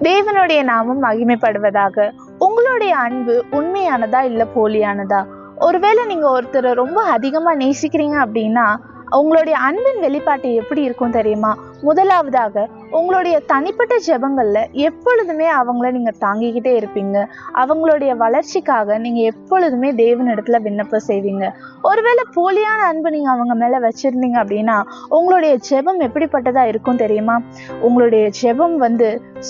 தேவனுடைய நாமம் மகிமைப்படுவதாக. உங்களுடைய அன்பு உண்மையானதா இல்ல போலியானதா? ஒருவேளை நீங்க ஒருத்தரை ரொம்ப அதிகமா நேசிக்கிறீங்க அப்படின்னா உங்களுடைய அன்பின் வெளிப்பாட்டு எப்படி இருக்கும் தெரியுமா? முதலாவதாக உங்களுடைய தனிப்பட்ட ஜெபங்கள்ல எப்பொழுதுமே அவங்கள நீங்க தாங்கிக்கிட்டே இருப்பீங்க. அவங்களுடைய வளர்ச்சிக்காக நீங்க எப்பொழுதுமே தேவனிடத்துல விண்ணப்பம் செய்வீங்க. ஒருவேளை போலியான அன்பு நீங்க அவங்க மேல வச்சிருந்தீங்க அப்படின்னா உங்களுடைய ஜெபம் எப்படிப்பட்டதா இருக்கும் தெரியுமா? உங்களுடைய ஜெபம்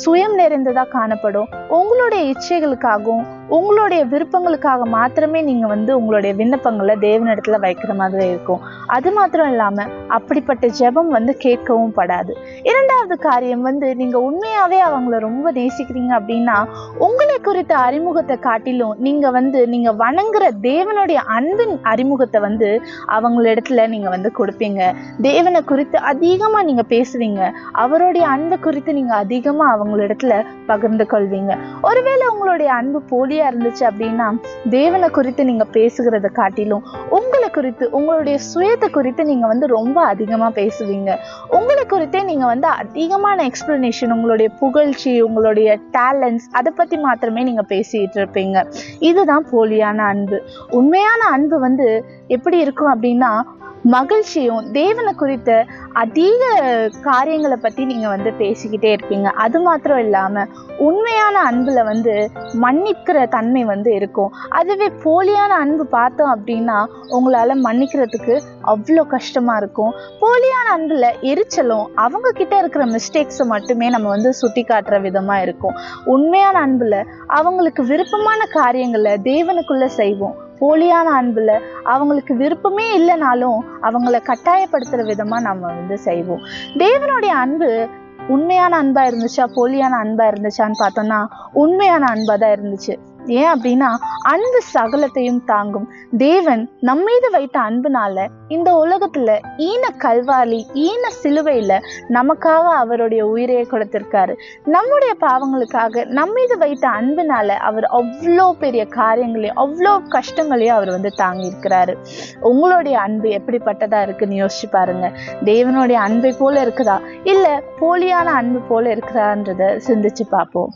சுயம் நிறைந்ததா காணப்படும். உங்களுடைய இச்சைகளுக்காகவும் உங்களுடைய விருப்பங்களுக்காக மாத்திரமே நீங்க உங்களுடைய விண்ணப்பங்களை தேவனிடத்துல வைக்கிற மாதிரி இருக்கும். அது மாத்திரம் இல்லாம அப்படிப்பட்ட ஜெபம் கேட்கவும் படாது. இரண்டாவது காரியம் நீங்க உண்மையாவே அவங்கள ரொம்ப நேசிக்கிறீங்க அப்படின்னா உங்களை குறித்த அறிமுகத்தை காட்டிலும் நீங்க வணங்குற தேவனுடைய அன்பின் அறிமுகத்தை அவங்களிடத்துல நீங்க கொடுப்பீங்க. தேவனை குறித்து அதிகமா நீங்க பேசுவீங்க. அவருடைய அன்பை குறித்து நீங்க அதிகமா அவங்களிடத்துல பகிர்ந்து கொள்வீங்க. ஒருவேளை உங்களுடைய அன்பு போலியா இருந்துச்சு அப்படின்னா தேவனை குறித்து நீங்க பேசுகிறத காட்டிலும் உங்களை குறித்து உங்களுடைய சுயத்தை குறித்து நீங்க ரொம்ப அதிகமா பேசுவீங்க. உங்களை குறித்தே நீங்க அதிகமான எக்ஸ்பிளனேஷன், உங்களுடைய புகழ்ச்சி, உங்களுடைய டேலண்ட்ஸ் அதை பத்தி மாத்திரமே நீங்க பேசிட்டு இருப்பீங்க. இதுதான் போலியான அன்பு. உண்மையான அன்பு எப்படி இருக்கும் அப்படின்னா மகிழ்ச்சியும் தேவனை குறித்த அதிக காரியங்களை பத்தி நீங்க பேசிக்கிட்டே இருப்பீங்க. அது மாத்திரம் இல்லாம உண்மையான அன்புல மன்னிக்கிற தன்மை இருக்கும். அதுவே போலியான அன்பு பார்த்தோம் அப்படின்னா உங்களால மன்னிக்கிறதுக்கு அவ்வளோ கஷ்டமா இருக்கும். போலியான அன்புல எரிச்சலும் அவங்க கிட்ட இருக்கிற மிஸ்டேக்ஸை மட்டுமே நம்ம சுட்டி காட்டுற விதமா இருக்கும். உண்மையான அன்புல அவங்களுக்கு விருப்பமான காரியங்களை தேவனுக்குள்ள செய்வோம். போலியான அன்புல அவங்களுக்கு விருப்பமே இல்லைனாலும் அவங்கள கட்டாயப்படுத்துற விதமா நம்ம செய்வோம். தேவனுடைய அன்பு உண்மையான அன்பா இருந்துச்சா போலியான அன்பா இருந்துச்சான்னு பார்த்தோம்னா உண்மையான அன்பா தான் இருந்துச்சு. ஏன் அப்படின்னா அன்பு சகலத்தையும் தாங்கும். தேவன் நம்மீது வைத்த அன்புனால இந்த உலகத்துல ஈன கல்வாரி ஈன சிலுவையில நமக்காக அவருடைய உயிரையை கொடுத்திருக்காரு. நம்முடைய பாவங்களுக்காக நம்மீது வைத்த அன்புனால அவர் அவ்வளோ பெரிய காரியங்களையும் அவ்வளோ கஷ்டங்களையும் அவர் தாங்கி இருக்கிறாரு. உங்களுடைய அன்பு எப்படிப்பட்டதா இருக்குன்னு யோசிச்சு பாருங்க. தேவனுடைய அன்பை போல இருக்குதா இல்ல போலியான அன்பு போல இருக்கிறான்றத சிந்திச்சு பார்ப்போம்.